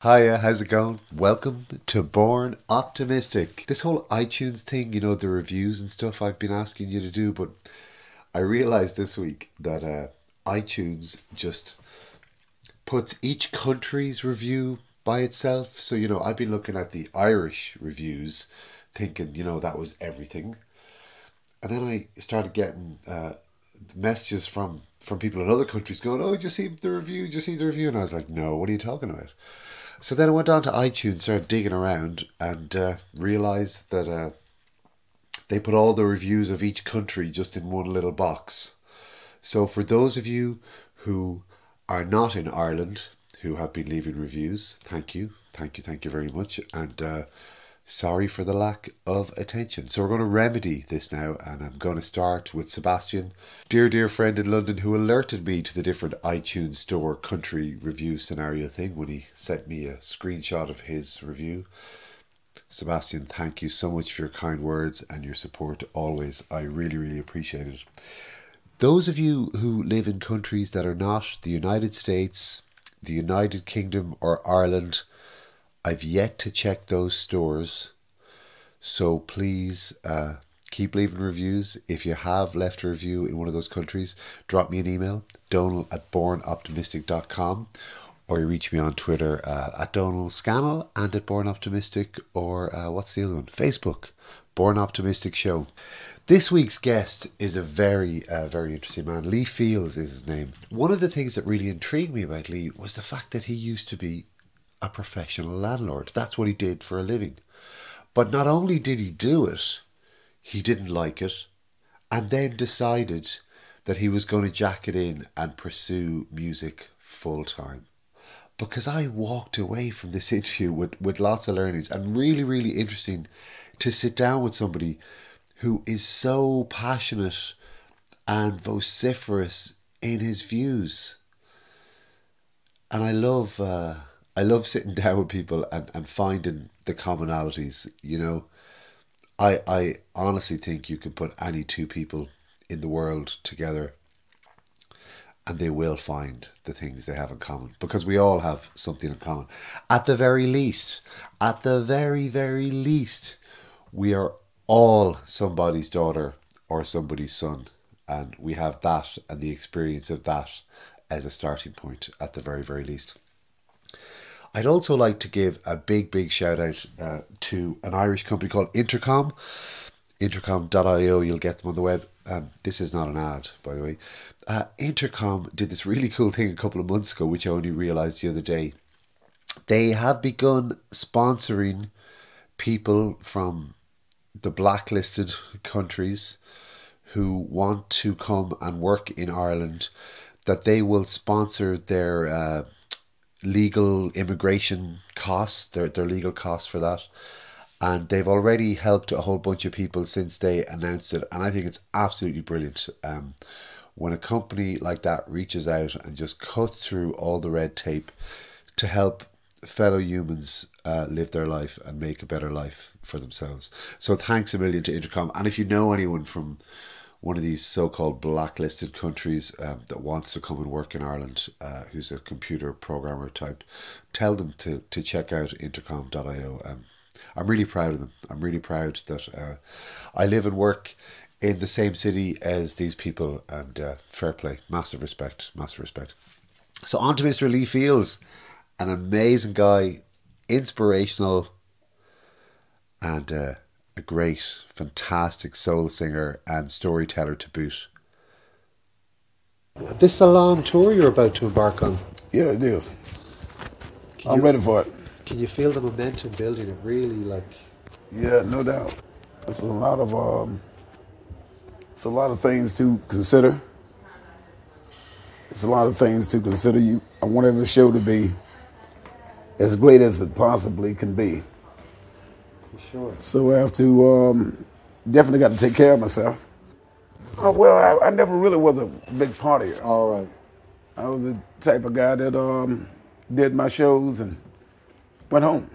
Hiya, how's it going? Welcome to Born Optimistic. This whole iTunes thing, the reviews and stuff I've been asking you to do, but I realized this week that iTunes just puts each country's review by itself. So, I've been looking at the Irish reviews, thinking, that was everything. And then I started getting messages from people in other countries going, "Oh, did you see the review? Did you see the review?" And I was like, "No, what are you talking about?" So then I went on to iTunes, started digging around, and realized that they put all the reviews of each country just in one little box. So for those of you who are not in Ireland, who have been leaving reviews, thank you, thank you very much, and sorry for the lack of attention. So we're going to remedy this now, and I'm going to start with Sebastian, dear friend in London, who alerted me to the different iTunes store country review scenario thing when he sent me a screenshot of his review. Sebastian, thank you so much for your kind words and your support always. I really appreciate it. Those of you who live in countries that are not the United States, the United Kingdom or Ireland, I've yet to check those stores, so please keep leaving reviews. If you have left a review in one of those countries, drop me an email, donal@bornoptimistic.com, or you reach me on Twitter at Donal Scannell and at BornOptimistic, or what's the other one? Facebook, Born Optimistic Show. This week's guest is a very interesting man. Lee Fields is his name. One of the things that really intrigued me about Lee was the fact that he used to be a professional landlord. That's what he did for a living. But not only did he do it, he didn't like it, and then decided that he was going to jack it in and pursue music full time. Because I walked away from this interview with lots of learnings, and really interesting to sit down with somebody who is so passionate and vociferous in his views. And I love sitting down with people and finding the commonalities, I honestly think you can put any two people in the world together and they will find the things they have in common, because we all have something in common. At the very least, very least, we are all somebody's daughter or somebody's son, and we have that and the experience of that as a starting point at the very least. I'd also like to give a big shout out to an Irish company called Intercom. Intercom.io, you'll get them on the web. This is not an ad, by the way. Intercom did this really cool thing a couple of months ago, which I only realised the other day. They have begun sponsoring people from the blacklisted countries who want to come and work in Ireland, that they will sponsor their legal immigration costs, their legal costs for that. And they've already helped a whole bunch of people since they announced it, and I think it's absolutely brilliant. When a company like that reaches out and just cuts through all the red tape to help fellow humans live their life and make a better life for themselves. So thanks a million to Intercom. And if you know anyone from one of these so-called blacklisted countries that wants to come and work in Ireland, who's a computer programmer type, tell them to check out intercom.io. I'm really proud of them. I'm really proud that I live and work in the same city as these people, and fair play, massive respect. So on to Mr. Lee Fields, an amazing guy, inspirational, and a great, fantastic soul singer and storyteller to boot. This is a long tour you're about to embark on. Yeah, it is. I'm ready for it. Can you feel the momentum building? It really, Yeah, no doubt. It's a lot of things to consider. It's a lot of things to consider. I want every show to be as great as it possibly can be. For sure. So I have to definitely got to take care of myself. Oh, well, I never really was a big partier. All right. I was the type of guy that did my shows and went home.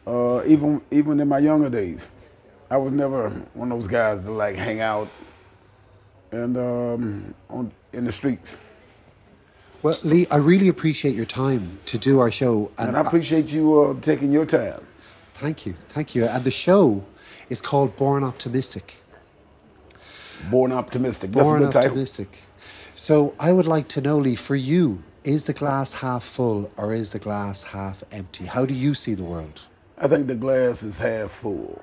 Even in my younger days, I was never one of those guys that hang out and in the streets. Well, Lee, I really appreciate your time to do our show. And I appreciate you taking your time. Thank you. Thank you. And the show is called Born Optimistic. Born Optimistic. That's Born a good title. Optimistic. So I would like to know, Lee, for you, is the glass half full or is the glass half empty? How do you see the world? I think the glass is half full.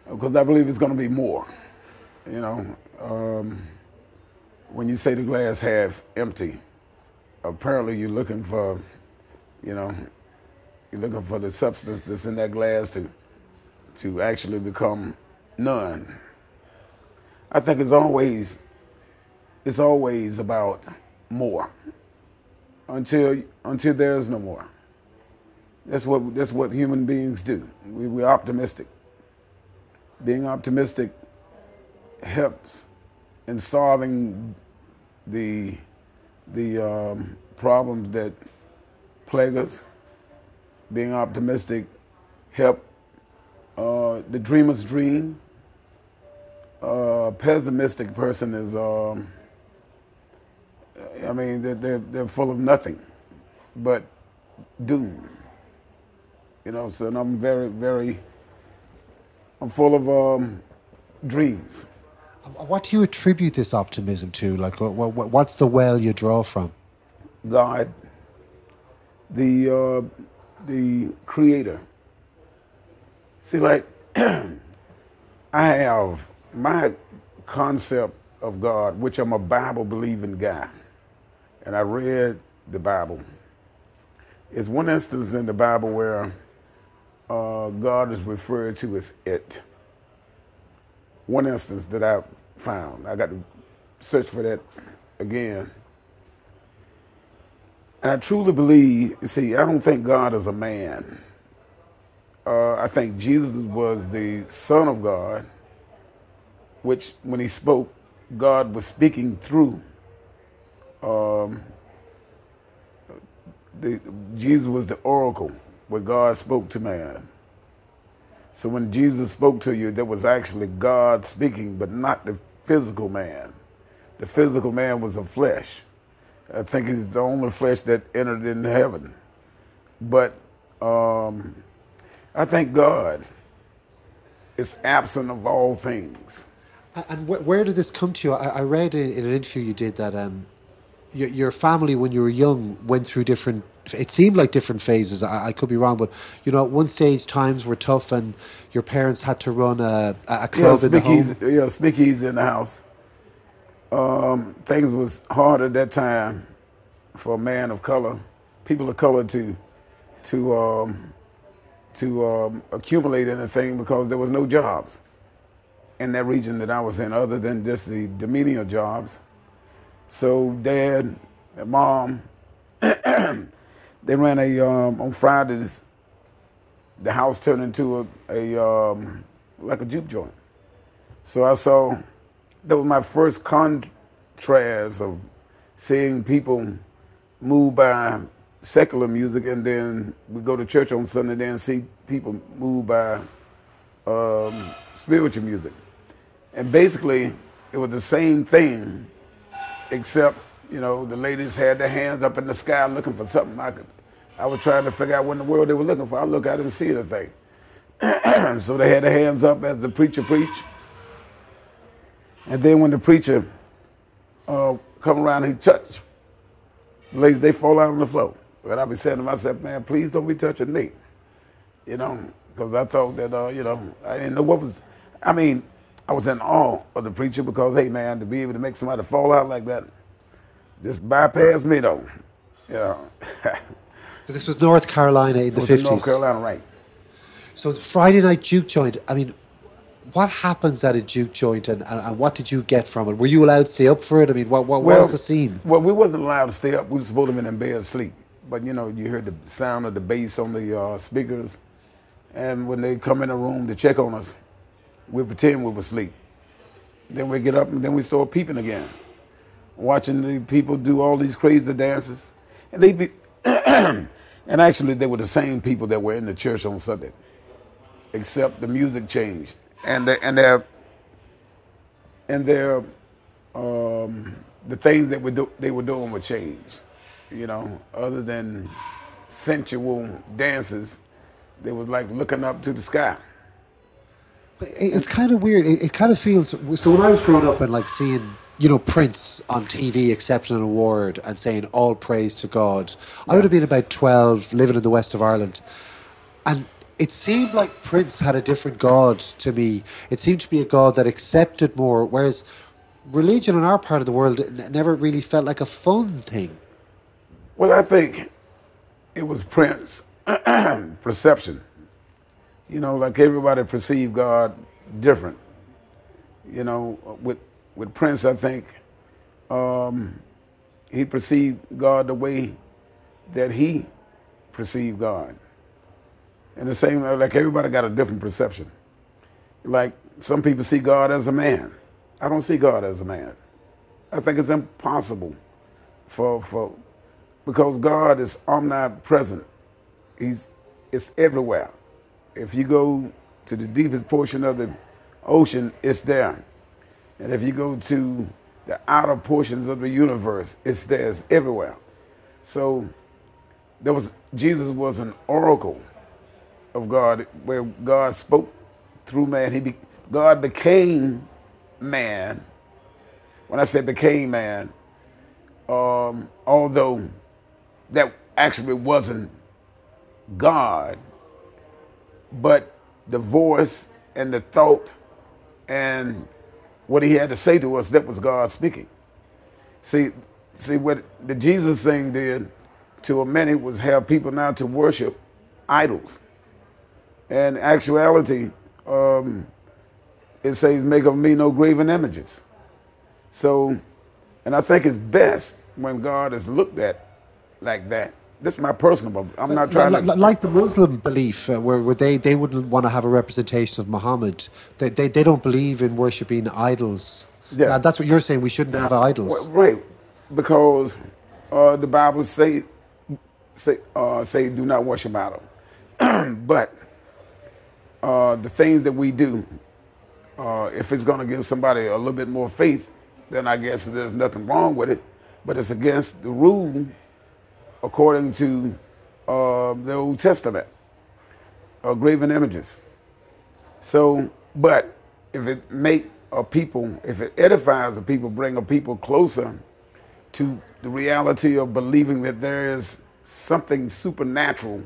Because I believe it's going to be more. You know, when you say the glass half empty, apparently you're looking for, you know, you're looking for the substance that's in that glass to actually become none. I think it's always about more until there's no more. That's what human beings do. We're optimistic. Being optimistic helps in solving the problems that plague us. Being optimistic help the dreamer's dream. A pessimistic person is, I mean, they're full of nothing but doom. You know, so I'm I'm full of dreams. What do you attribute this optimism to? Like, what's the well you draw from? God, the Creator. See, like, I have my concept of God, which I'm a Bible-believing guy, and I read the Bible. It's one instance in the Bible where God is referred to as it. One instance that I found. I got to search for that again. And I truly believe, see, I don't think God is a man. I think Jesus was the Son of God, which when he spoke, God was speaking through. Jesus was the oracle where God spoke to man. So when Jesus spoke to you, that was actually God speaking, but not the physical man. The physical man was a flesh. I think it's the only flesh that entered into heaven. But I think God is absent of all things. And where did this come to you? I read in an interview you did that your family, when you were young, went through different, it seemed like different phases. I could be wrong, but, you know, at one stage times were tough and your parents had to run a club in the home. Yeah, speakeasy in the house. Things was hard at that time for a man of color, people of color to accumulate anything because there was no jobs in that region that I was in other than just the menial jobs. So Dad and Mom, they ran on Fridays, the house turned into like a juke joint. So I saw, that was my first contrast of seeing people move by secular music, and then we go to church on Sunday then see people move by spiritual music. And basically, it was the same thing, except, you know, the ladies had their hands up in the sky looking for something. I was trying to figure out what in the world they were looking for. I looked, I didn't see anything. So they had their hands up as the preacher preached. And then when the preacher come around and he touched, the ladies, they fall out on the floor. But I be saying to myself, man, please don't be touching me. You know, because I thought that, you know, I didn't know what was, I mean, I was in awe of the preacher because, hey, man, to be able to make somebody fall out like that, just bypass me, though. You know. So this was North Carolina in the 50s. North Carolina, right. So the Friday night juke joint, I mean, what happens at a juke joint and what did you get from it? Were you allowed to stay up for it? I mean, what was the scene? Well, we wasn't allowed to stay up. We were supposed to be in bed asleep. But, you know, you heard the sound of the bass on the speakers. And when they come in the room to check on us, we pretend we were asleep. Then we get up and then we start peeping again, watching the people do all these crazy dances. And they be, and actually they were the same people that were in the church on Sunday, except the music changed. And their the things that they were doing would change. You know, other than sensual dances, they was like looking up to the sky. It's kind of weird. It kind of feels so. When I was growing up and like seeing, Prince on TV accepting an award and saying all praise to God, I would have been about 12, living in the west of Ireland, and it seemed like Prince had a different God to me. It seemed to be a God that accepted more, whereas religion in our part of the world never really felt like a fun thing. Well, I think it was Prince perception. Like everybody perceived God different. With Prince, I think he perceived God the way that he perceived God. And the same, like everybody got a different perception. Like some people see God as a man. I don't see God as a man. I think it's impossible because God is omnipresent. It's everywhere. If you go to the deepest portion of the ocean, it's there. And if you go to the outer portions of the universe, it's there. It's everywhere. So Jesus was an oracle of God, where God spoke through man. God became man. When I say became man, although that actually wasn't God, but the voice and the thought and what he had to say to us, that was God speaking. See what the Jesus thing did to many was have people now to worship idols. And actuality, it says, make of me no graven images. So, and I think it's best when God is looked at like that. This is my personal. I'm not trying to like the Muslim belief, where they wouldn't want to have a representation of Muhammad. They don't believe in worshiping idols. Yeah, that's what you're saying. We shouldn't have idols, right? Because the Bible say do not worship idols. But the things that we do, if it's going to give somebody a little bit more faith, then I guess there's nothing wrong with it. But it's against the rule according to the Old Testament, graven images. So, but if it if it edifies a people, bring a people closer to the reality of believing that there is something supernatural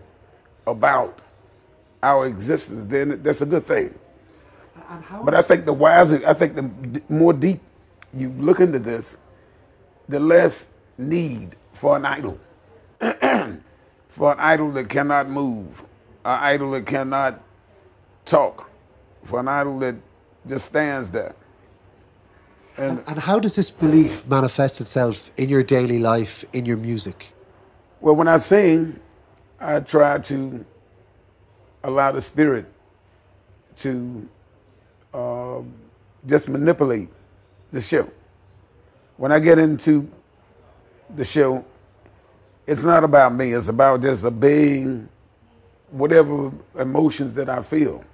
about our existence, then that's a good thing. But I think the more deep you look into this, the less need for an idol. For an idol that cannot move, an idol that cannot talk, for an idol that just stands there. And how does this belief manifest itself in your daily life, in your music? Well, when I sing, I try to allow the Spirit to just manipulate the show. When I get into the show, it's not about me. It's about just obeying whatever emotions that I feel,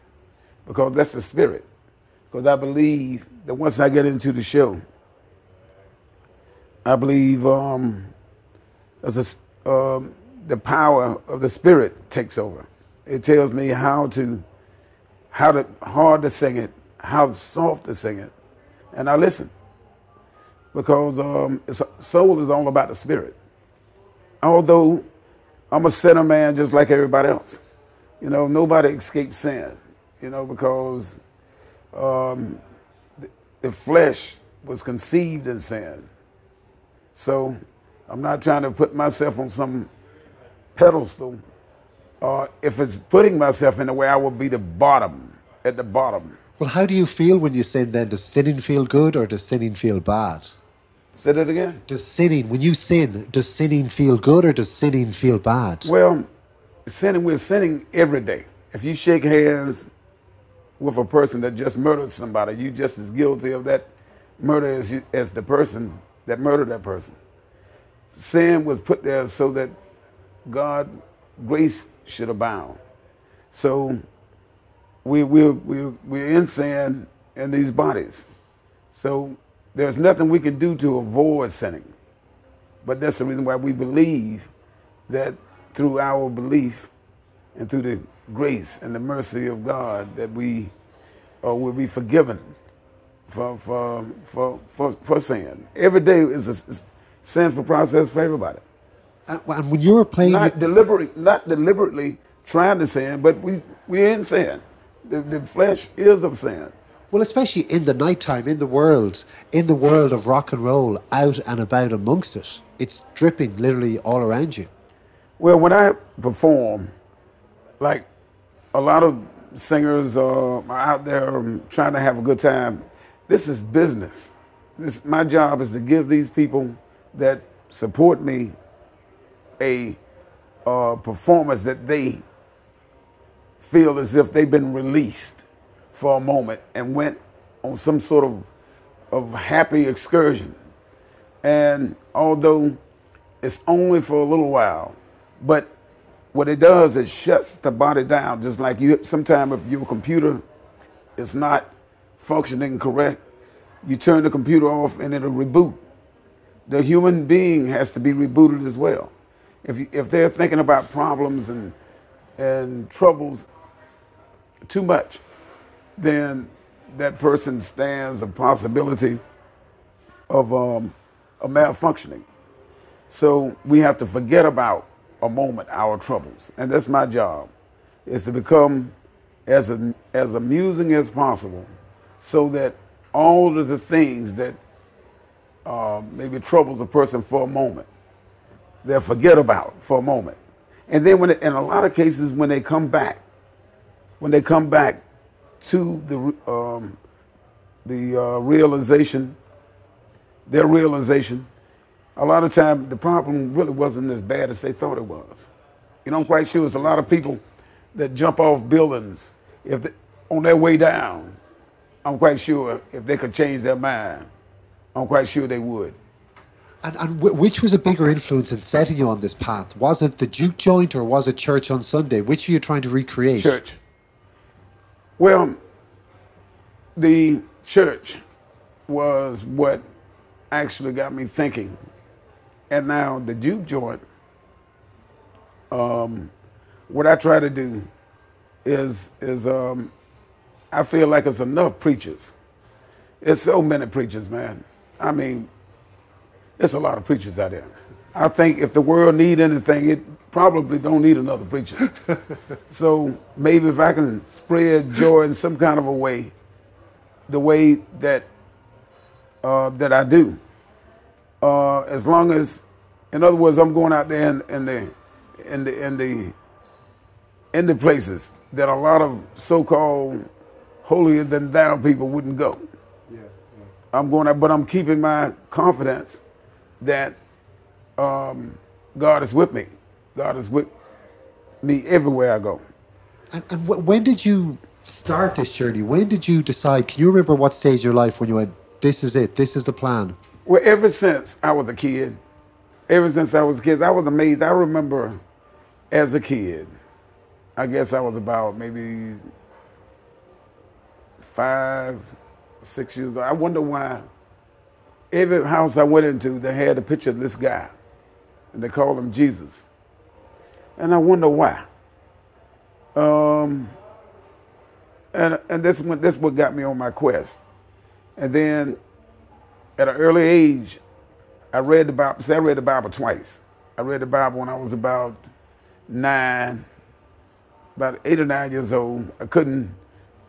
because that's the Spirit. Because I believe that once I get into the show, I believe the power of the Spirit takes over. It tells me how hard to sing it, how soft to sing it, and I listen, because soul is all about the Spirit. Although I'm a sinner man just like everybody else. Nobody escapes sin, because the flesh was conceived in sin. So I'm not trying to put myself on some pedestal. If it's putting myself in a way, I will be at the bottom. Well, how do you feel when you sin then? Does sinning feel good or does sinning feel bad? Say that again? When you sin, does sinning feel good or does sinning feel bad? Well, we're sinning every day. If you shake hands with a person that just murdered somebody, you're just as guilty of that murder as the person that murdered that person. Sin was put there so that grace should abound. So we're in sin in these bodies. So There's nothing we can do to avoid sinning. But that's the reason why we believe that through our belief and through the grace and the mercy of God that we will be forgiven for sin. Every day is a sinful process for everybody. And when you were playing, Not deliberately trying to sin, but we're in sin. The flesh is of sin. well, especially in the nighttime, in the world of rock and roll, out and about amongst it, it's dripping literally all around you. Well, when I perform, like a lot of singers are out there trying to have a good time, this is business. My job is to give these people that support me a performance that they feel as if they've been released for a moment and went on some sort of happy excursion. And although it's only for a little while, but what it does, it shuts the body down. Just like sometimes if your computer is not functioning correct, you turn the computer off and it'll reboot. The human being has to be rebooted as well. If they're thinking about problems and troubles too much, then that person stands a possibility of a malfunctioning. So we have to forget about a moment our troubles, and that's my job, is to become as amusing as possible, so that all of the things that maybe troubles a person for a moment, they'll forget about for a moment. And then in a lot of cases, when they come back to their realization, a lot of times the problem really wasn't as bad as they thought it was. You know, I'm quite sure there's a lot of people that jump off buildings on their way down. I'm quite sure if they could change their mind, I'm quite sure they would. And which was a bigger influence in setting you on this path? Was it the juke joint or was it church on Sunday? Which are you trying to recreate? Church. Well, the church was what actually got me thinking. And now the juke joint, what I try to do is I feel like it's enough preachers. It's so many preachers, man. I mean, there's a lot of preachers out there. I think if the world need anything, it probably don't need another preacher. So maybe if I can spread joy in some kind of a way, the way that that I do, as long as, in other words, I'm going out there in the places that a lot of so-called holier than thou people wouldn't go. Yeah. I'm going out, but I'm keeping my confidence that God is with me. God is with me everywhere I go. And when did you start this journey? When did you decide? Can you remember what stage of your life when you went, this is it, this is the plan? Well, ever since I was a kid, I was amazed. I remember as a kid, I guess I was about maybe 5, 6 years old. I wonder why every house I went into, they had a picture of this guy, and they called him Jesus. And I wonder why. And this what got me on my quest. And then at an early age, I read the Bible. See, I read the Bible twice. I read the Bible when I was about 8 or 9 years old. I couldn't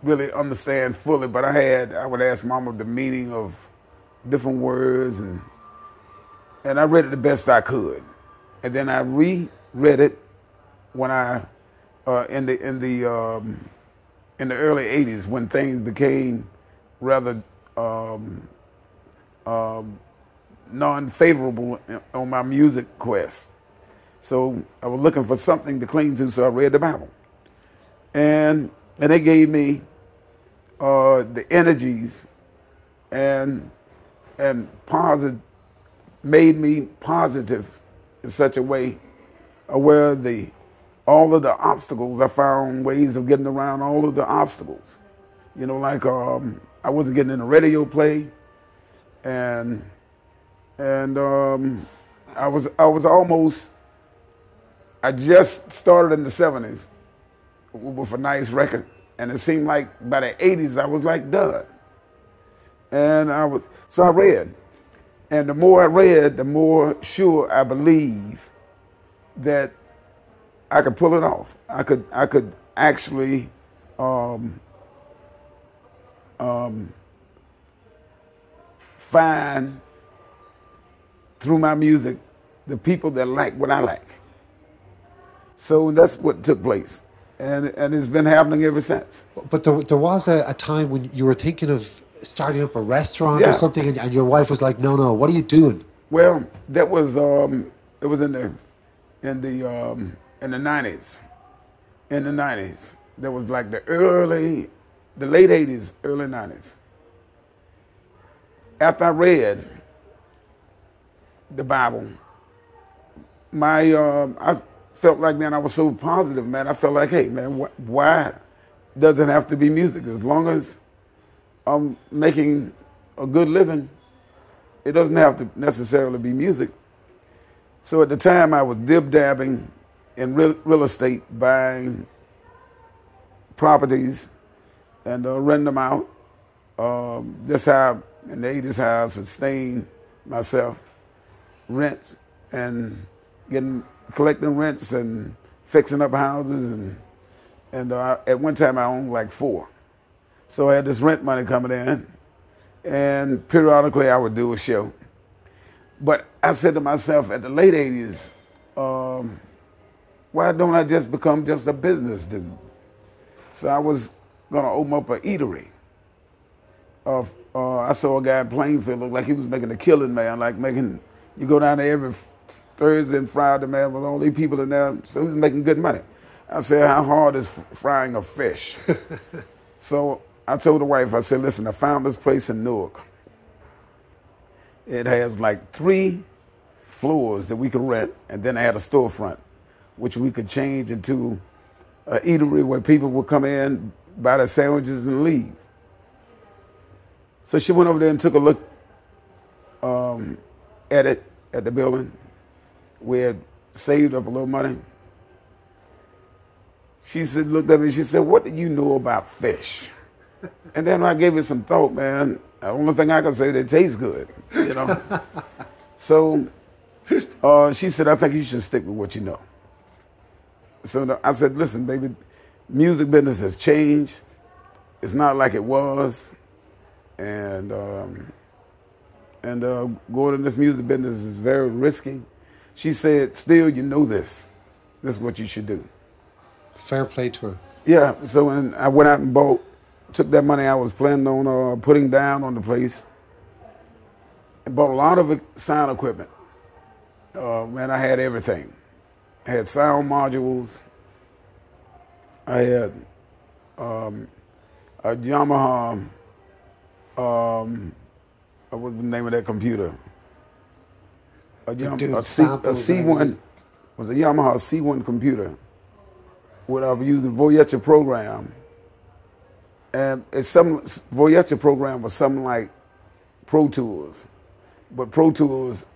really understand fully, but I would ask Mama the meaning of different words, and I read it the best I could. And then I reread it when I in the early 80s, when things became rather non-favorable on my music quest. So I was looking for something to cling to, so I read the Bible. And they gave me the energies and made me positive in such a way where all of the obstacles, I found ways of getting around all of the obstacles. You know, like I wasn't getting in a radio play. and I was almost. I just started in the '70s with a nice record, and it seemed like by the '80s I was like done. And I read, and the more I read, the more sure I believe that I could pull it off. I could actually find through my music the people that like what I like. So that's what took place, and it's been happening ever since. But there was a time when you were thinking of starting up a restaurant or something, and your wife was like, "No, what are you doing?" Well, that was it was in the '90s. In the '90s, that was like the late '80s, early '90s. After I read the Bible, I felt like, man, I was so positive, man. I felt like, hey, man, why does it have to be music? As long as I'm making a good living, it doesn't have to necessarily be music. So at the time, I was dib-dabbing in real estate, buying properties and renting them out. That's how, in the '80s, how I sustained myself. Rents and collecting rents and fixing up houses, and at one time I owned like 4. So I had this rent money coming in, and periodically I would do a show. But I said to myself at the late '80s, why don't I just become just a business dude? So I was gonna open up an eatery. I saw a guy in Plainfield look like he was making a killing, man, like you go down there every Thursday and Friday, man, with all these people in there, so he was making good money. I said, how hard is frying a fish? So I told the wife, I said, listen, I found this place in Newark. It has like 3 floors that we could rent, and then I had a storefront, which we could change into an eatery where people would come in, buy their sandwiches, and leave. So she went over there and took a look at the building. We had saved up a little money. She looked at me, she said, what do you know about fish? And then I gave it some thought, man. The only thing I can say, they taste good, you know? So she said, I think you should stick with what you know. So I said, listen, baby, music business has changed. It's not like it was. And going in this music business is very risky. She said, still, you know this. This is what you should do. Fair play to her. Yeah, so when I went out and took that money I was planning on putting down on the place, and bought a lot of sound equipment. Man, I had everything. I had sound modules. I had a Yamaha, what was the name of that computer? A C1, was a Yamaha C1 computer. What I was using Voyager program, and Voyager program was something like Pro Tools, but Pro Tools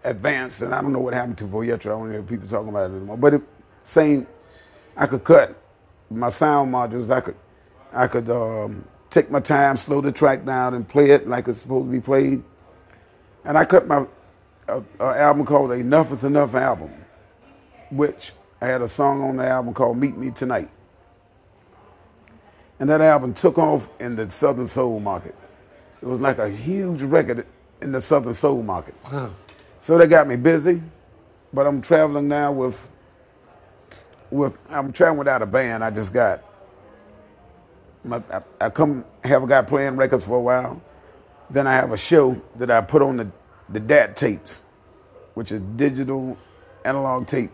advanced, and I don't know what happened to Voyager. I don't hear people talking about it anymore. But I could cut my sound modules. I could take my time, slow the track down, and play it like it's supposed to be played. And I cut my album called Enough Is Enough album, which I had a song on the album called Meet Me Tonight. And that album took off in the Southern Soul market. It was like a huge record in the Southern Soul market. Wow. So they got me busy, but I'm traveling now I'm traveling without a band. I just got, I come have a guy playing records for a while. Then I have a show that I put on the DAT tapes, which is digital analog tape.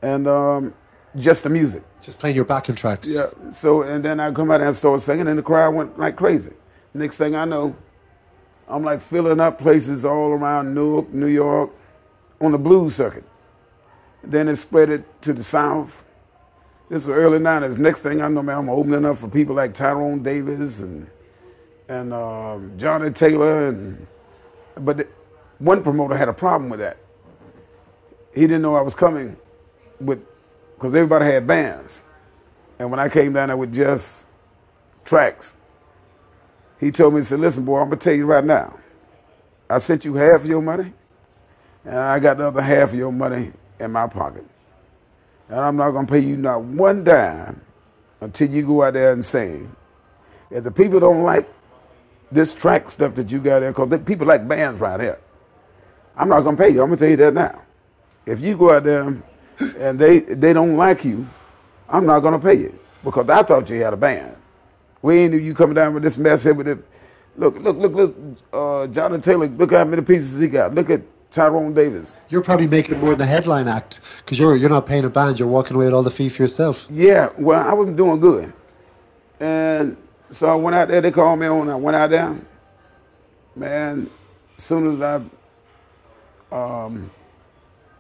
And just the music. Just playing your backing tracks. Yeah. So, and then I come out and start singing, and the crowd went like crazy. Next thing I know, I'm like filling up places all around Newark, New York, on the blues circuit. Then it spread it to the South. This was early '90s. Next thing I know, man, I'm opening up for people like Tyrone Davis and and Johnny Taylor, but one promoter had a problem with that. He didn't know I was coming because everybody had bands, and when I came down there with just tracks, he told me, he said, "Listen, boy, I'm gonna tell you right now. I sent you half of your money, and I got the other half of your money in my pocket, and I'm not gonna pay you not one dime until you go out there and sing. If the people don't like this track stuff that you got there, because people like bands right here, I'm not gonna pay you. I'm gonna tell you that now. If you go out there and they don't like you, I'm not gonna pay you because I thought you had a band. We ain't you coming down with this mess here with it. Look, Jonathan Taylor, look how many pieces he got. Look at Tyrone Davis. You're probably making more than the headline act because you're not paying a band. You're walking away with all the fee for yourself. Yeah, well, I wasn't doing good. And so I went out there. They called me on. I went out there. Man, as soon as I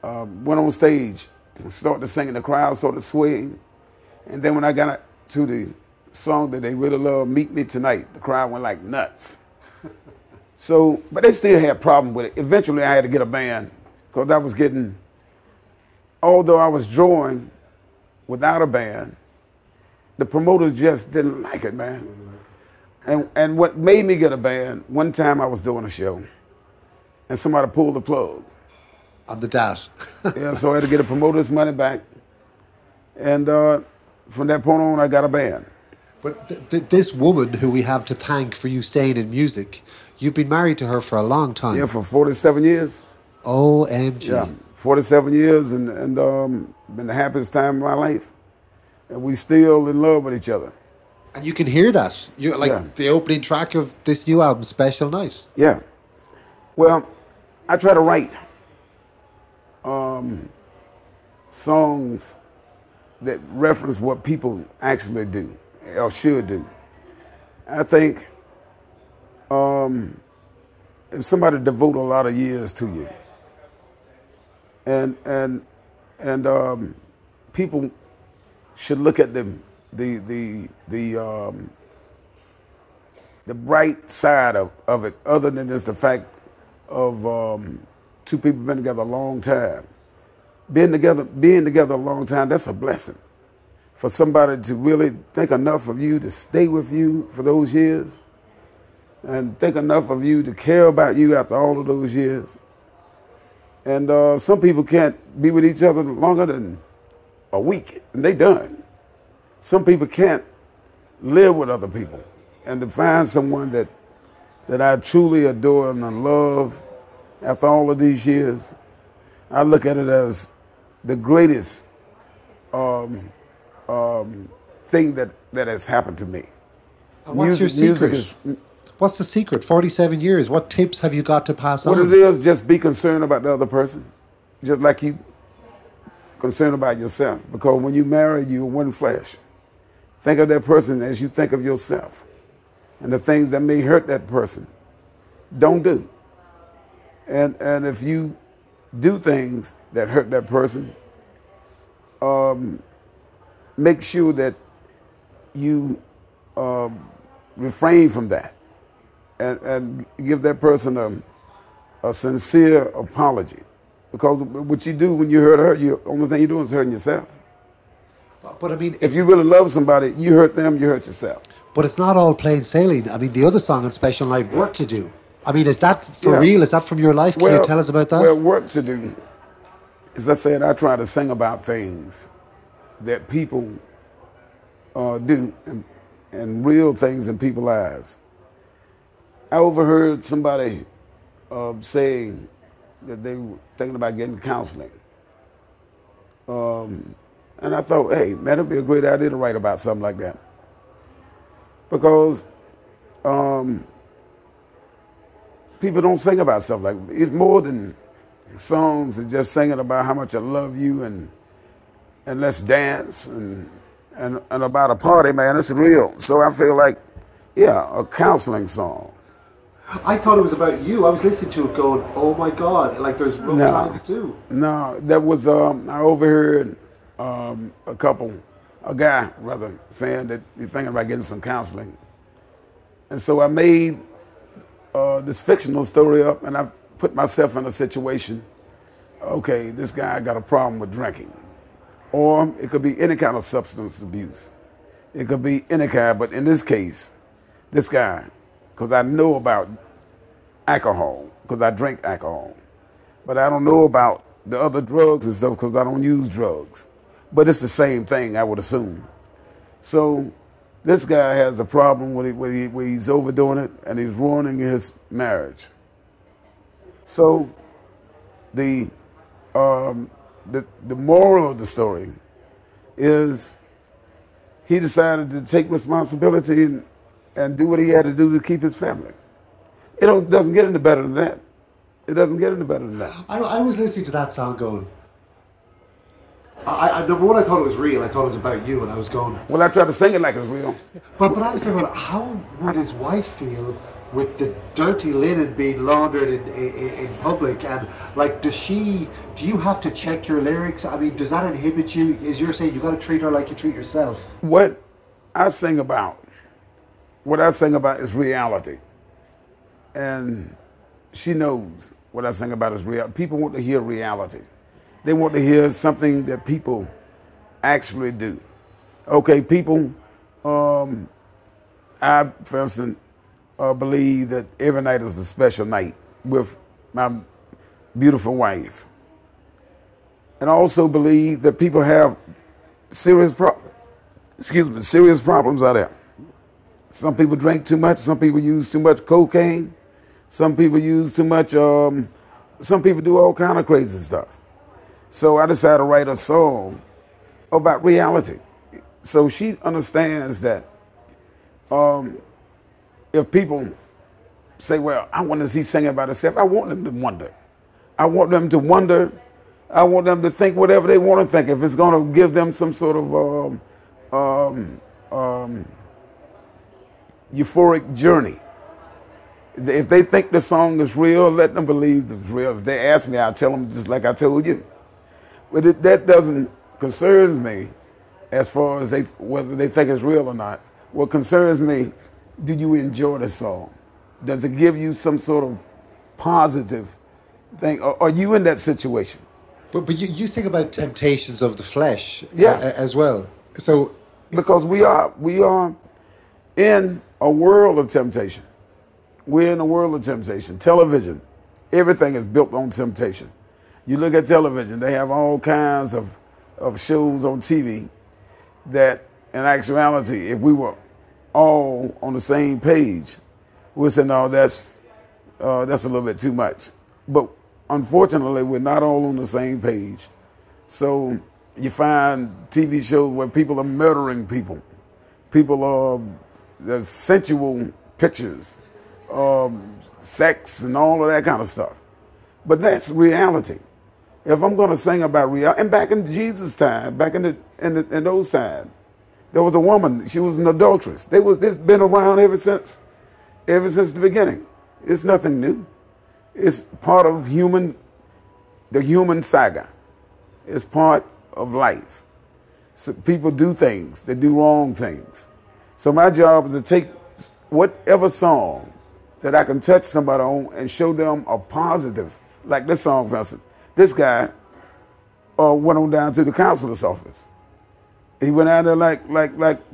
went on stage and started singing, the crowd started swaying. And then when I got to the song that they really love, Meet Me Tonight, the crowd went like nuts. So, but they still had a problem with it. Eventually I had to get a band because I was getting, although I was drawing without a band, the promoters just didn't like it, man. And what made me get a band, one time I was doing a show and somebody pulled the plug. On the dad. Yeah, so I had to get a promoter's money back. And from that point on, I got a band. But this woman who we have to thank for you staying in music, you've been married to her for a long time. Yeah, for 47 years. OMG. Yeah, 47 years and been the happiest time of my life. And we still in love with each other. And you can hear that. You like the opening track of this new album, Special Night. Yeah. Well, I try to write songs that reference what people actually do or should do. I think if somebody devote a lot of years to you, and people should look at the bright side of it, other than just the fact of two people been together a long time. Being together a long time, that's a blessing. For somebody to really think enough of you to stay with you for those years and think enough of you to care about you after all of those years. And some people can't be with each other longer than a week and they done. Some people can't live with other people. And to find someone that I truly adore and love after all of these years, I look at it as the greatest thing that has happened to me. And what's your secret? What's the secret? 47 years. What tips have you got to pass on? What it is, just be concerned about the other person, just like you concerned about yourself. Because when you marry, you're one flesh. Think of that person as you think of yourself. And the things that may hurt that person, don't do. And if you do things that hurt that person, make sure that you refrain from that and give that person a sincere apology. Because what you do when you hurt her, the only thing you're doing is hurting yourself. But I mean, if you really love somebody, you hurt them, you hurt yourself. But it's not all plain sailing. I mean, the other song on Special Night, Work to Do. I mean, is that for real? Is that from your life? Can you tell us about that? Well, work to do. As I said, I try to sing about things that people do and real things in people's lives. I overheard somebody saying that they were thinking about getting counseling. And I thought, hey, man, it'd be a great idea to write about something like that. Because people don't sing about stuff like that. It's more than songs and just singing about how much I love you and let's dance and about a party, man. It's real. So I feel like, yeah, a counseling song. I thought it was about you. I was listening to it going, oh my God, like there's rough times too. No, that was, I overheard a guy saying that he's thinking about getting some counseling. And so I made this fictional story up, and I put myself in a situation. Okay, this guy got a problem with drinking. Or it could be any kind of substance abuse. It could be any kind, but in this case, this guy, because I know about alcohol, because I drink alcohol. But I don't know about the other drugs and stuff because I don't use drugs. But it's the same thing, I would assume. So this guy has a problem where he's overdoing it and he's ruining his marriage. So the moral of the story is he decided to take responsibility and do what he had to do to keep his family. It doesn't get any better than that. It doesn't get any better than that. I was listening to that song going, number one, I thought it was real. I thought it was about you, and I was going... Well, I tried to sing it like it's real. But I was thinking, how would his wife feel with the dirty linen being laundered in public? And, like, do you have to check your lyrics? I mean, does that inhibit you? Is you're saying you got to treat her like you treat yourself? What I sing about is reality. And she knows what I sing about is real. People want to hear reality. They want to hear something that people actually do. Okay, people, I, for instance, believe that every night is a special night with my beautiful wife. And I also believe that people have serious problems out there. Some people drink too much. Some people use too much cocaine. Some people use too much, some people do all kind of crazy stuff. So I decided to write a song about reality. So she understands that if people say, well, I want to see singing about herself, I want them to wonder. I want them to wonder. I want them to think whatever they want to think. If it's going to give them some sort of euphoric journey. If they think the song is real, let them believe it's real. If they ask me, I'll tell them just like I told you. But that doesn't concern me as far as whether they think it's real or not. What concerns me, do you enjoy the song? Does it give you some sort of positive thing? Are you in that situation? But you sing about temptations of the flesh, yes, as well. So because we are in a world of temptation. We're in a world of temptation. Television, everything is built on temptation. You look at television, they have all kinds of shows on TV that, in actuality, if we were all on the same page, we'd say, no, that's a little bit too much. But unfortunately, we're not all on the same page. So you find TV shows where people are murdering people. There's sensual pictures. Sex and all of that kind of stuff. But that's reality. If I'm going to sing about reality, and back in Jesus' time, back in those times, there was a woman, she was an adulteress. This been around ever since the beginning. It's nothing new. It's part of the human saga. It's part of life. So people do things, they do wrong things. So my job is to take whatever song that I can touch somebody on and show them a positive, like this song, for instance. This guy went on down to the counselor's office. He went out there like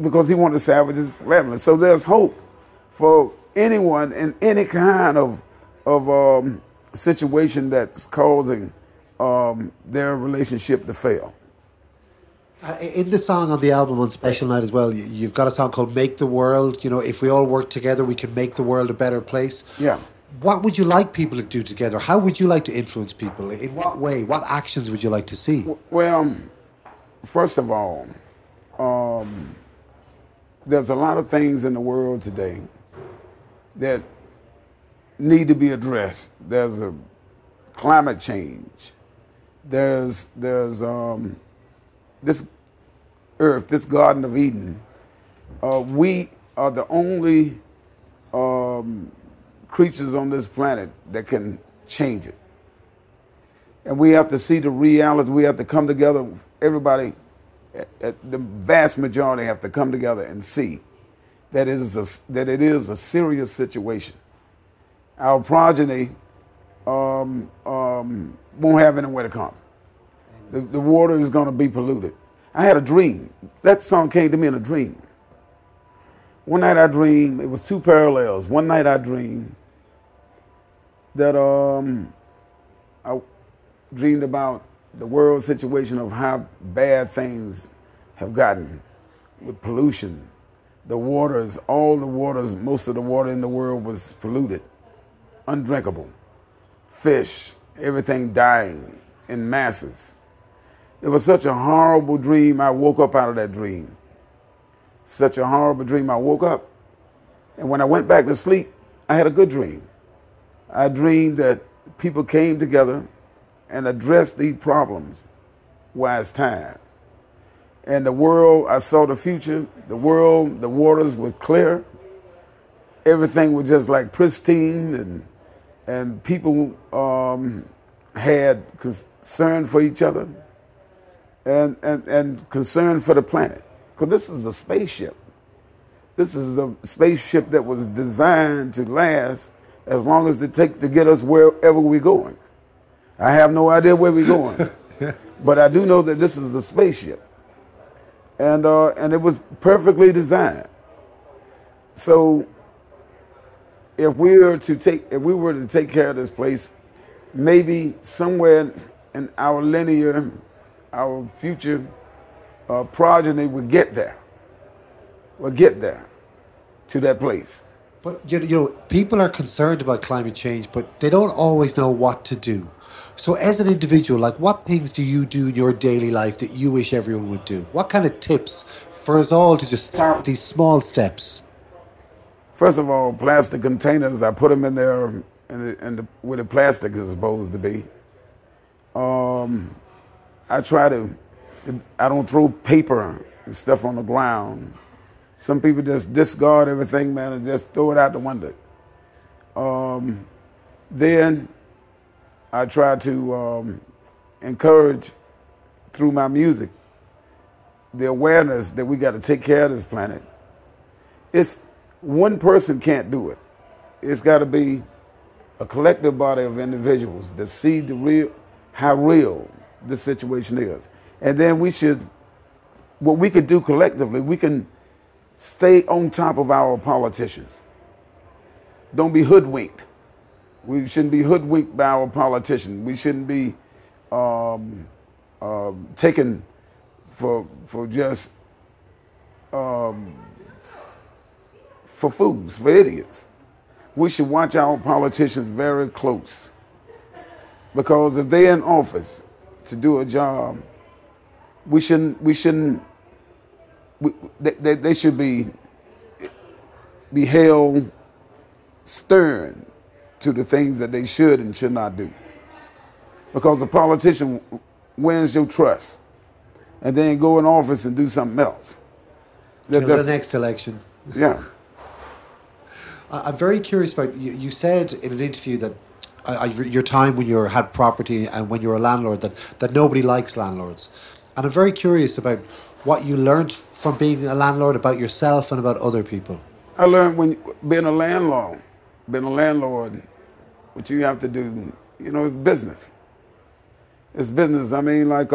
because he wanted to salvage his family. So there's hope for anyone in any kind of situation that's causing their relationship to fail. In the song on the album on Special Night as well, you've got a song called Make the World. You know, if we all work together, we can make the world a better place. Yeah. What would you like people to do together? How would you like to influence people? In what way? What actions would you like to see? Well, first of all, there's a lot of things in the world today that need to be addressed. There's a climate change. There's this earth, this Garden of Eden. We are the only creatures on this planet that can change it. And we have to see the reality. We have to come together. Everybody, the vast majority have to come together and see that it is a serious situation. Our progeny won't have anywhere to come. The water is going to be polluted. I had a dream. That song came to me in a dream. One night I dreamed, it was two parallels. One night I dreamed that I dreamed about the world situation of how bad things have gotten with pollution. The waters, all the waters, most of the water in the world was polluted, undrinkable. Fish, everything dying in masses. It was such a horrible dream. I woke up out of that dream. Such a horrible dream. I woke up, and when I went back to sleep, I had a good dream. I dreamed that people came together and addressed these problems while it's time. And the world, I saw the future. The world, the waters was clear. Everything was just like pristine, and people had concern for each other and concern for the planet. Because this is a spaceship. This is a spaceship that was designed to last as long as it takes to get us wherever we're going. I have no idea where we're going, but I do know that this is a spaceship, and it was perfectly designed. So, if we were to take care of this place, maybe somewhere in our linear, our future progeny would get there. Will get there to that place. But you know, people are concerned about climate change, but they don't always know what to do. So as an individual, like, what things do you do in your daily life that you wish everyone would do? What kind of tips for us all to just start these small steps? First of all, plastic containers, I put them in there where the plastic is supposed to be. I don't throw paper and stuff on the ground. Some people just discard everything, man, and just throw it out the window. Then I try to encourage through my music the awareness that we got to take care of this planet. It's one person can't do it. It's got to be a collective body of individuals that see how real this situation is. And then what we could do collectively, we can stay on top of our politicians. Don't be hoodwinked. We shouldn't be hoodwinked by our politicians. We shouldn't be taken for just for fools, for idiots. We should watch our politicians very close, because if they're in office to do a job, they should be held stern to the things that they should and should not do. Because a politician wins your trust and then go in office and do something else. Till the next election. Yeah. I'm very curious about, you said in an interview that your time when you had property and when you were a landlord, that nobody likes landlords. And I'm very curious about what you learned from being a landlord about yourself and about other people. I learned being a landlord, what you have to do, it's business. It's business. I mean, like,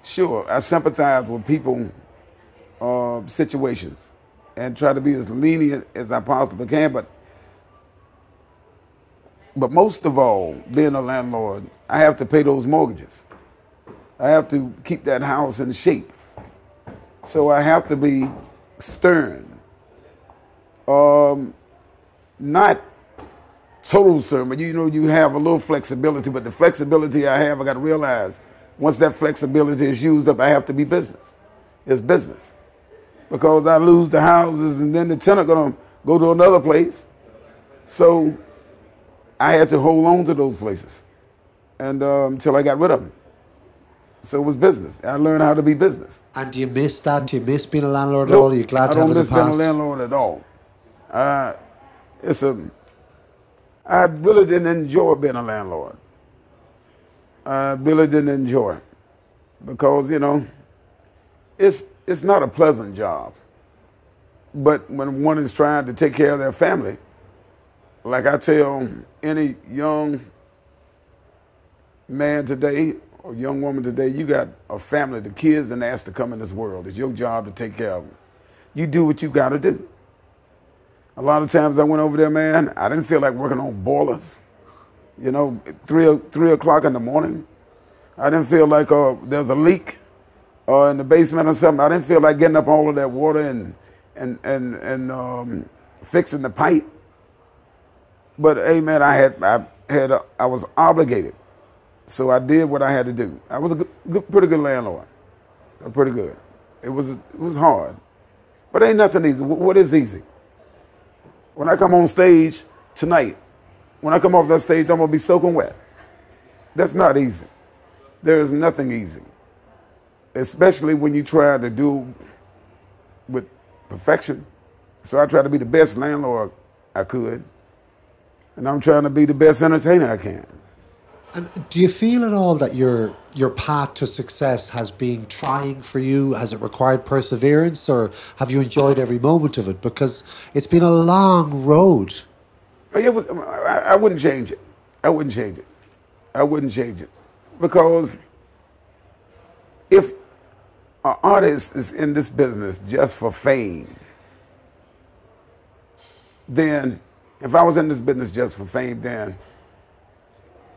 sure, I sympathize with people, situations, and try to be as lenient as I possibly can. But most of all, being a landlord, I have to pay those mortgages. I have to keep that house in shape. So I have to be stern. Not total stern, but you have a little flexibility. But the flexibility I have, I got to realize, once that flexibility is used up, I have to be business. It's business. Because I lose the houses and then the tenant going to go to another place. So I had to hold on to those places and until I got rid of them. So it was business. I learned how to be business. And do you miss that? Do you miss being a landlord at all? Are you glad to have it in the past? I don't miss being a landlord at all. I really didn't enjoy being a landlord. I really didn't enjoy it because, it's not a pleasant job. But when one is trying to take care of their family, like I tell any young man today or young woman today, you got a family, the kids and asked to come in this world. It's your job to take care of them. You do what you got to do. A lot of times I went over there, man, I didn't feel like working on boilers. You know, 3 o'clock in the morning. I didn't feel like there's a leak in the basement or something. I didn't feel like getting up all of that water and fixing the pipe. But hey, man, I was obligated, so I did what I had to do. I was a pretty good landlord, pretty good. It was hard, but ain't nothing easy. What is easy? When I come on stage tonight, when I come off that stage, I'm gonna be soaking wet. That's not easy. There is nothing easy, especially when you try to do with perfection. So I try to be the best landlord I could, and I'm trying to be the best entertainer I can. And do you feel at all that your path to success has been trying for you? Has it required perseverance, or have you enjoyed every moment of it? Because it's been a long road. I wouldn't change it. I wouldn't change it. I wouldn't change it. Because if an artist is in this business just for fame, then if I was in this business just for fame, then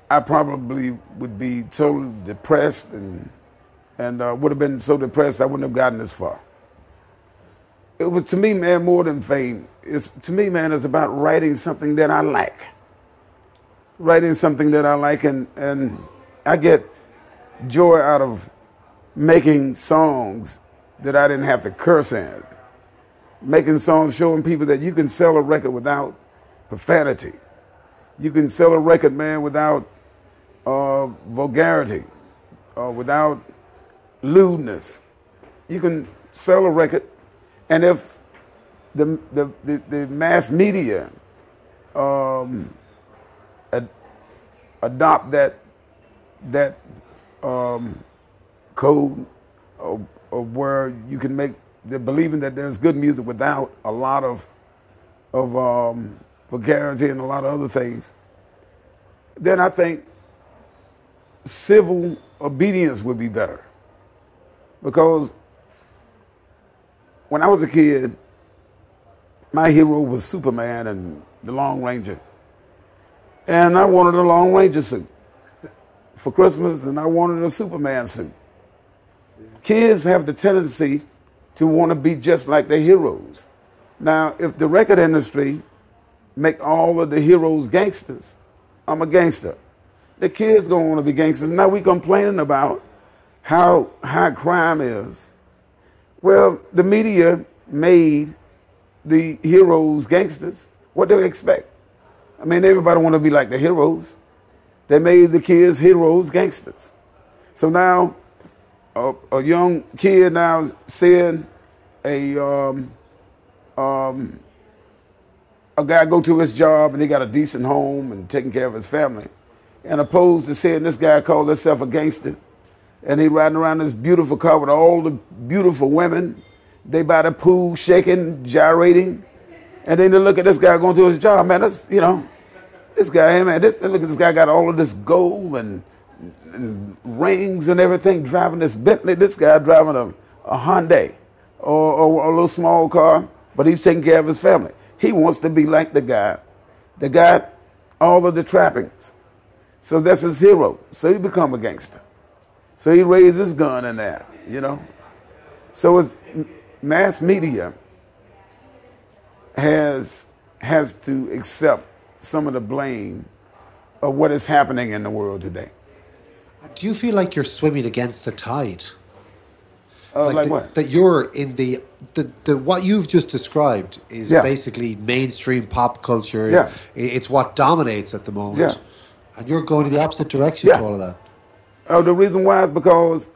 I probably would be totally depressed and would have been so depressed I wouldn't have gotten this far. It was, to me, man, more than fame. To me, man, it's about writing something that I like. Writing something that I like, and I get joy out of making songs that I didn't have to curse in. Making songs showing people that you can sell a record without profanity. You can sell a record, man, without vulgarity, without lewdness. You can sell a record, and if the mass media adopt that code of where you can make, they're believing that there's good music without a lot of vulgarity and a lot of other things, then I think civil obedience would be better. Because when I was a kid, my hero was Superman and the Lone Ranger. And I wanted a Lone Ranger suit for Christmas, and I wanted a Superman suit. Kids have the tendency to want to be just like their heroes. Now, if the record industry make all of the heroes gangsters, I'm a gangster. The kids gonna want to be gangsters. Now we complaining about how high crime is. Well, the media made the heroes gangsters. What do they expect? I mean, everybody want to be like the heroes. They made the kids heroes gangsters. So now a young kid now is seeing a guy go to his job and he got a decent home and taking care of his family, and opposed to seeing this guy call himself a gangster, and he riding around this beautiful car with all the beautiful women. They by the pool shaking, gyrating, and then they look at this guy going to his job. Man, that's, you know, this guy, hey man, look at this guy got all of this gold and rings and everything, driving this Bentley. This guy driving a Hyundai or a little small car, but he's taking care of his family. He wants to be like the guy that got all of the trappings. So that's his hero. So he become a gangster. So he raised his gun in there, you know. So it's mass media has to accept some of the blame of what is happening in the world today. Do you feel like you're swimming against the tide? Like what? That you're in the what you've just described is basically mainstream pop culture. Yeah. It's what dominates at the moment. Yeah. And you're going in the opposite direction to all of that. The reason why is because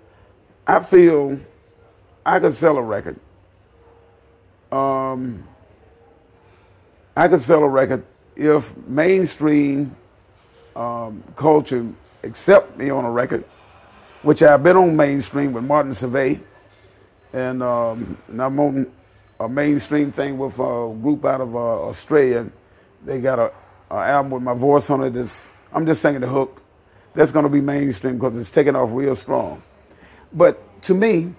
I feel I could sell a record. I could sell a record if mainstream culture accept me on a record, which I've been on mainstream with Martin Survey, and I'm on a mainstream thing with a group out of Australia. They got a album with my voice on it. I'm just singing the hook. That's going to be mainstream because it's taking off real strong. But to me,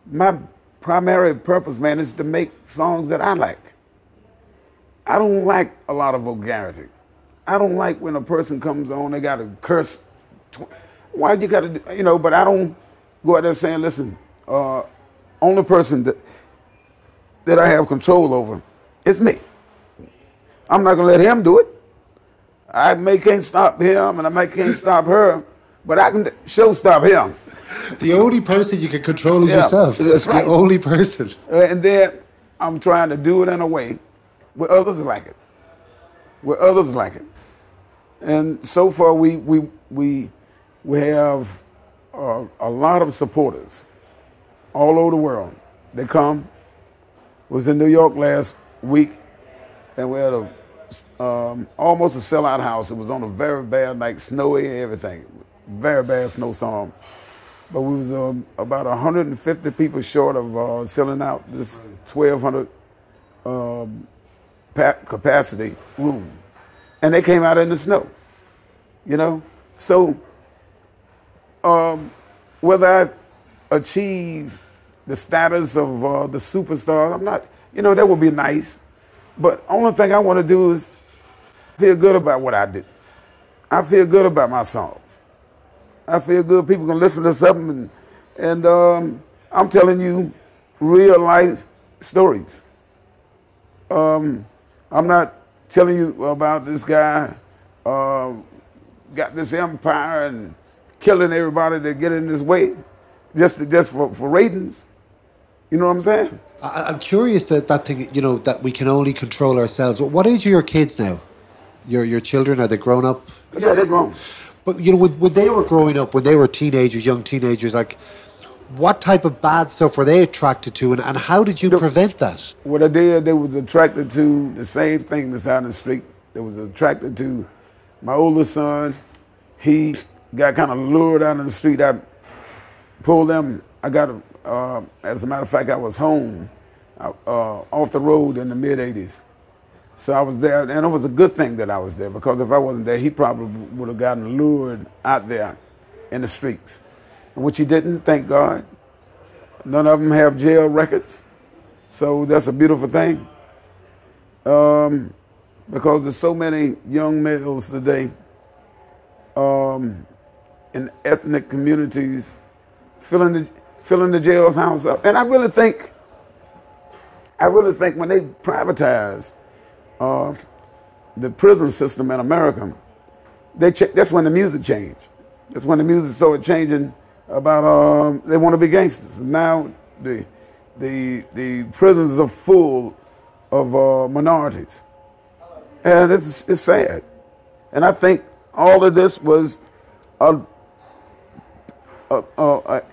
my primary purpose, man, is to make songs that I like. I don't like a lot of vulgarity. I don't like when a person comes on, they got to curse. Why you got to, you know, but I don't go out there saying, listen, only person that I have control over is me. I'm not going to let him do it. I can't stop him and I can't stop her, but I can stop him. The only person you can control is yourself. That's right. The only person. And then I'm trying to do it in a way where others like it. Where others like it. And so far we have a lot of supporters all over the world. They come. Was in New York last week, and we had almost a sellout house. It was on a very bad night, snowy and everything. Very bad snowstorm. But we was about 150 people short of selling out this 1,200 capacity room. And they came out in the snow, you know? So whether I achieve the status of the superstar, I'm not, you know, that would be nice. But only thing I want to do is feel good about what I do. I feel good about my songs. I feel good people can listen to something and I'm telling you real life stories. I'm not telling you about this guy got this empire and killing everybody that get in his way just for ratings. You know what I'm saying? I'm curious that thing, you know, that we can only control ourselves. What age are your kids now? Your children, are they grown up? Yeah, they're grown. But, you know, when they were growing up, when they were teenagers, young teenagers, like, what type of bad stuff were they attracted to, and how did you prevent that? What I did, they was attracted to the same thing that's out in the street. They was attracted to my oldest son. He got kind of lured out in the street. I pulled them. I got, as a matter of fact, I was home off the road in the mid-'80s. So I was there, and it was a good thing that I was there, because if I wasn't there, he probably would have gotten lured out there in the streets, which he didn't, thank God. None of them have jail records, so that's a beautiful thing. Because there's so many young males today in ethnic communities filling the jail's house up. And I really think when they privatize the prison system in America, that's when the music changed. That's when the music started changing about they want to be gangsters. Now the prisons are full of minorities, and it's sad. And I think all of this was an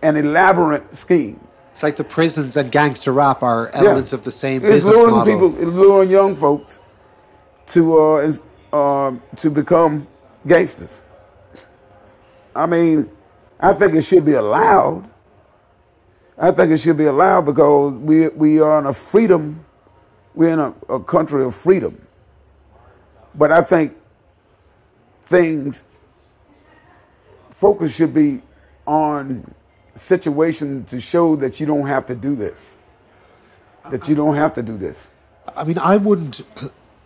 elaborate scheme. It's like the prisons and gangster rap are elements of the same It's business luring model. It's luring young folks to become gangsters. I mean, I think it should be allowed. I think it should be allowed because we are in a freedom. We're in a country of freedom. But I think focus should be on situation to show that you don't have to do this. That you don't have to do this. I mean, I wouldn't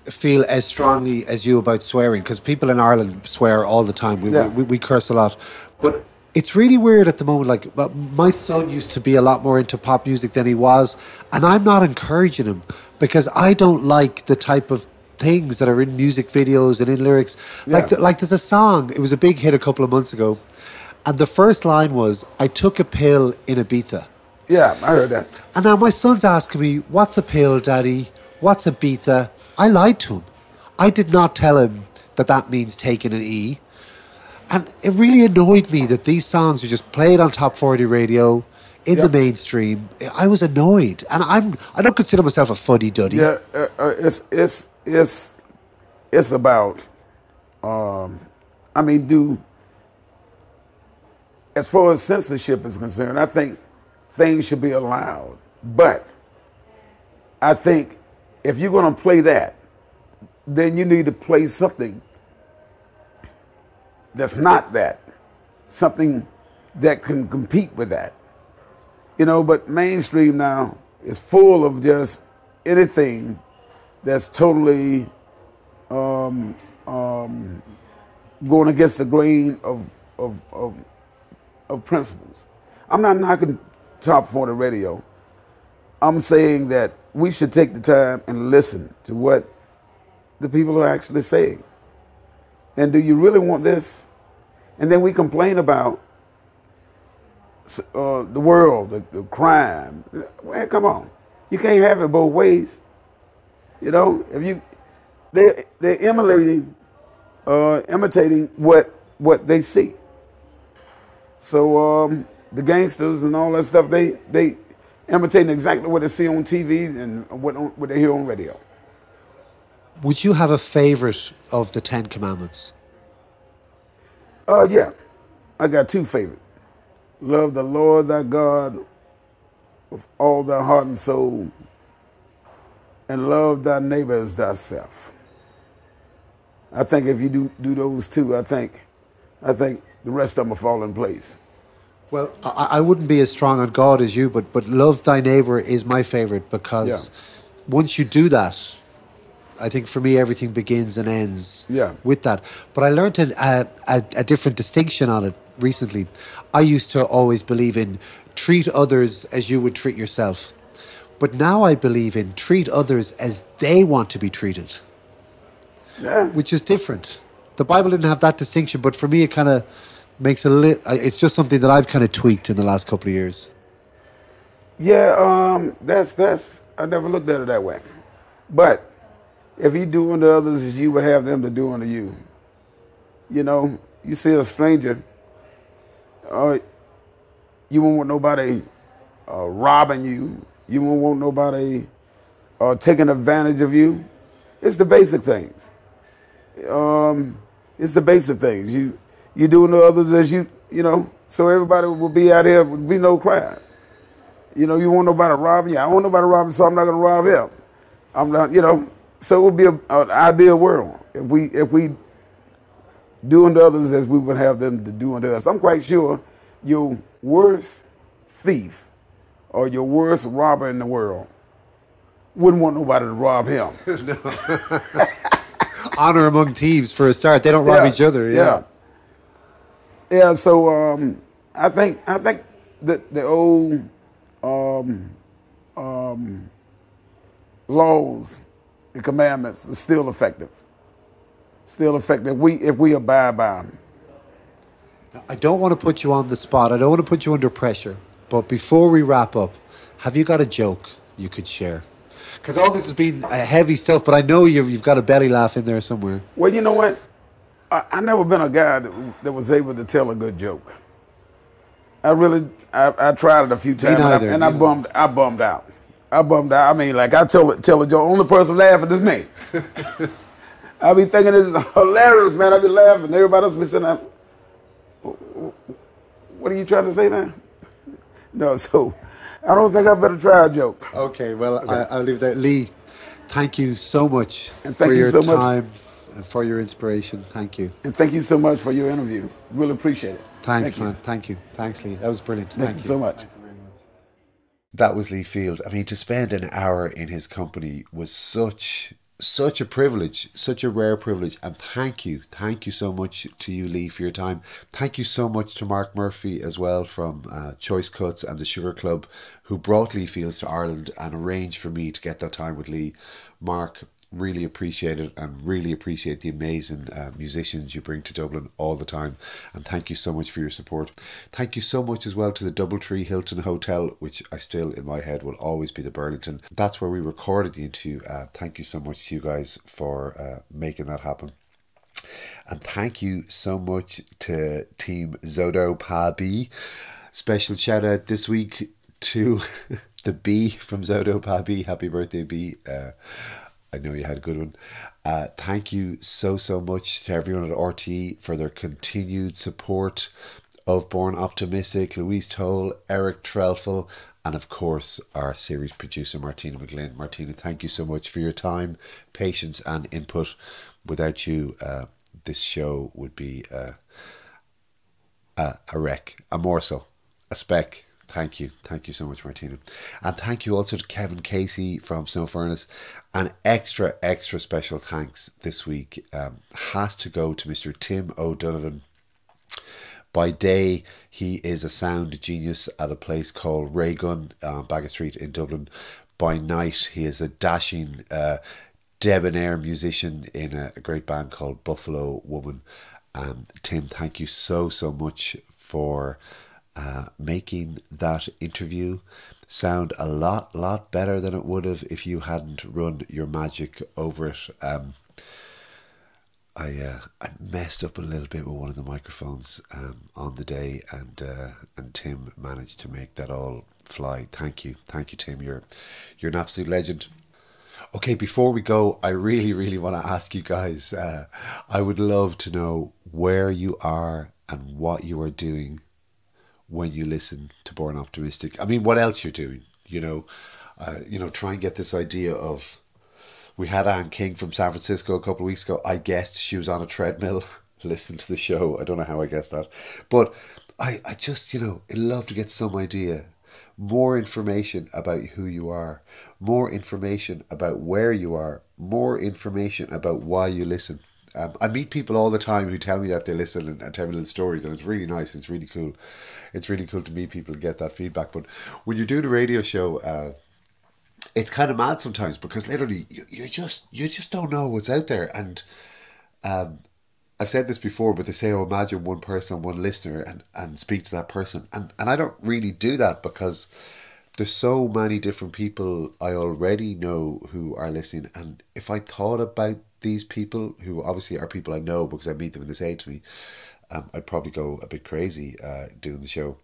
feel as strongly as you about swearing, because people in Ireland swear all the time. We curse a lot. But it's really weird at the moment. Like, my son used to be a lot more into pop music than he was, and I'm not encouraging him because I don't like the type of things that are in music videos and in lyrics. Like there's a song, it was a big hit a couple of months ago, and the first line was, "I took a pill in Ibiza." Yeah, I heard that. And now my son's asking me, "What's a pill, Daddy? What's Ibiza?" I lied to him. I did not tell him that means taking an E. And it really annoyed me that these songs were just played on top 40 radio in the mainstream. I was annoyed, and I don't consider myself a fuddy-duddy. Yeah, it's about. I mean, as far as censorship is concerned, I think things should be allowed, but I think if you're going to play that, then you need to play something that's not that, something that can compete with that. You know, but mainstream now is full of just anything that's totally going against the grain of principles. I'm not knocking top 40 radio. I'm saying that we should take the time and listen to what the people are actually saying. And do you really want this? And then we complain about the world, the crime. Well, come on, you can't have it both ways. You know, if they're imitating what they see. So the gangsters and all that stuff, they imitating exactly what they see on TV and what they hear on radio. Would you have a favorite of the 10 Commandments? Yeah, I got two favorites. Love the Lord thy God with all thy heart and soul, and love thy neighbor as thyself. I think if you do those two, I think the rest of them will fall in place. Well, I wouldn't be as strong on God as you, but love thy neighbor is my favorite because once you do that, I think for me everything begins and ends with that. But I learned a different distinction on it recently. I used to always believe in treat others as you would treat yourself. But now I believe in treat others as they want to be treated. Yeah. Which is different. The Bible didn't have that distinction, but for me it kind of makes it's just something that I've kind of tweaked in the last couple of years. Yeah, that's I never looked at it that way. But if you do unto others as you would have them to do unto you, you know, you see a stranger, you won't want nobody robbing you. You won't want nobody taking advantage of you. It's the basic things. It's the basic things. You do unto others as you know, so everybody will be out here, would be no crime. You know, you want nobody robbing you. I don't want nobody robbing, so I'm not going to rob him. I'm not, you know. So it would be an ideal world if we do unto others as we would have them to do unto us. I'm quite sure your worst thief or your worst robber in the world wouldn't want nobody to rob him. Honor among thieves for a start. They don't rob each other. Yeah. So I think that the old laws, the commandments, are still effective. Still effective if we abide by them. I don't want to put you on the spot. I don't want to put you under pressure. But before we wrap up, have you got a joke you could share? Because all this has been heavy stuff, but I know you've got a belly laugh in there somewhere. Well, you know what? I never been a guy that was able to tell a good joke. I tried it a few times, and I bummed out. I mean, like I tell a joke, only person laughing is me. I be thinking this is hilarious, man. I be laughing. Everybody else be sitting there. What are you trying to say, man? No, so I don't think I better try a joke. Okay, well, okay. I'll leave that. Lee, thank you so much for your time and for your inspiration. Thank you. And thank you so much for your interview. Really appreciate it. Thanks, man. Thank you. Thanks, Lee. That was brilliant. Thank you so much. That was Lee Fields. I mean, to spend an hour in his company was such a privilege, such a rare privilege. And thank you so much to you, Lee, for your time. Thank you so much to Mark Murphy as well from Choice Cuts and the Sugar Club, who brought Lee Fields to Ireland and arranged for me to get that time with Lee. Mark, really appreciate it and really appreciate the amazing musicians you bring to Dublin all the time. And thank you so much for your support. Thank you so much as well to the Doubletree Hilton Hotel, which I still in my head will always be the Burlington. That's where we recorded the interview. Thank you so much to you guys for making that happen. And thank you so much to Team Zodo Pa B. Special shout out this week to the B from Zodo Pa B. Happy birthday, B. I know you had a good one. Thank you so much to everyone at RTE for their continued support of Born Optimistic, Louise Toll, Eric Trelfel, and of course our series producer Martina McGlynn. Martina, thank you so much for your time, patience and input. Without you, this show would be a wreck, a morsel, a speck. Thank you so much, Martina. And thank you also to Kevin Casey from Snow Furnace. An extra special thanks this week has to go to Mr. Tim O'Donovan. By day, he is a sound genius at a place called Raygun, Bagot Street in Dublin. By night, he is a dashing, debonair musician in a great band called Buffalo Woman. Tim, thank you so much for making that interview sound a lot better than it would have if you hadn't run your magic over it. I messed up a little bit with one of the microphones on the day, and Tim managed to make that all fly. Thank you, Tim. You're an absolute legend. Okay, before we go, I really want to ask you guys. I would love to know where you are and what you are doing when you listen to Born Optimistic. I mean, what else you're doing? Try and get this idea of. We had Anne King from San Francisco a couple of weeks ago. I guessed she was on a treadmill listening to the show. I don't know how I guessed that. But I just, I'd love to get some idea. More information about who you are. More information about where you are. More information about why you listen. I meet people all the time who tell me that they listen and tell me little stories, and it's really nice. It's really cool. It's really cool to meet people and get that feedback. But when you're doing a radio show, it's kind of mad sometimes because literally you just don't know what's out there. And I've said this before, but they say, oh, imagine one person, one listener, and speak to that person. And I don't really do that because there's so many different people I already know who are listening. And if I thought about these people, who obviously are people I know because I meet them and they say to me, I'd probably go a bit crazy doing the show.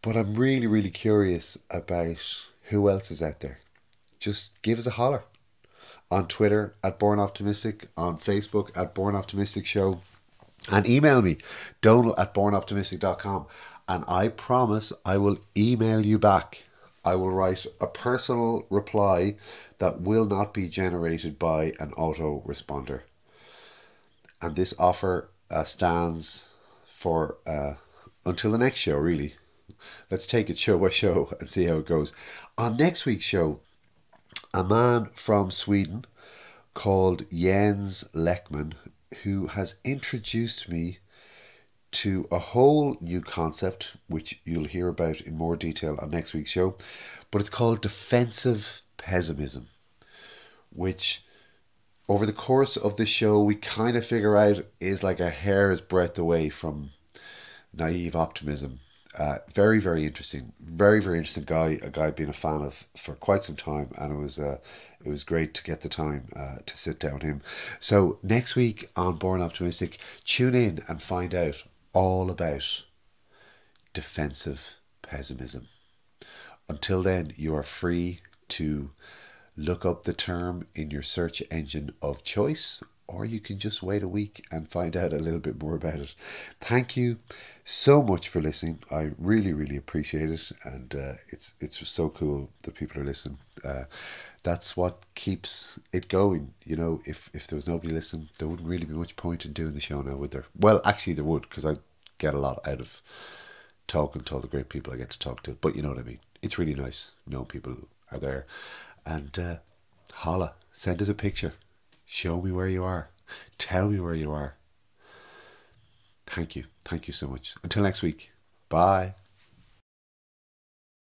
But I'm really curious about who else is out there. Just give us a holler on Twitter at Born Optimistic, on Facebook at Born Optimistic Show, and email me, Donal at BornOptimistic.com, and I promise I will email you back. I will write a personal reply that will not be generated by an autoresponder. And this offer stands for until the next show, really. Let's take it show by show and see how it goes. On next week's show, a man from Sweden called Jens Leckman, who has introduced me to a whole new concept, which you'll hear about in more detail on next week's show, but it's called defensive pessimism, which over the course of the show we kind of figure out is like a hair's breadth away from naive optimism. Very interesting, very interesting guy. A guy I've been a fan of for quite some time, and it was great to get the time to sit down with him. So next week on Born Optimistic, tune in and find out all about defensive pessimism. Until then, you are free to look up the term in your search engine of choice, or you can just wait a week and find out a little bit more about it. Thank you so much for listening. I really appreciate it, and it's just so cool that people are listening. That's what keeps it going. If there was nobody listening, there wouldn't really be much point in doing the show now, would there? Well, actually there would, because I get a lot out of talking to all the great people I get to talk to. But you know what I mean. It's really nice knowing people are there. And holla, send us a picture. Show me where you are. Tell me where you are. Thank you so much. Until next week. Bye.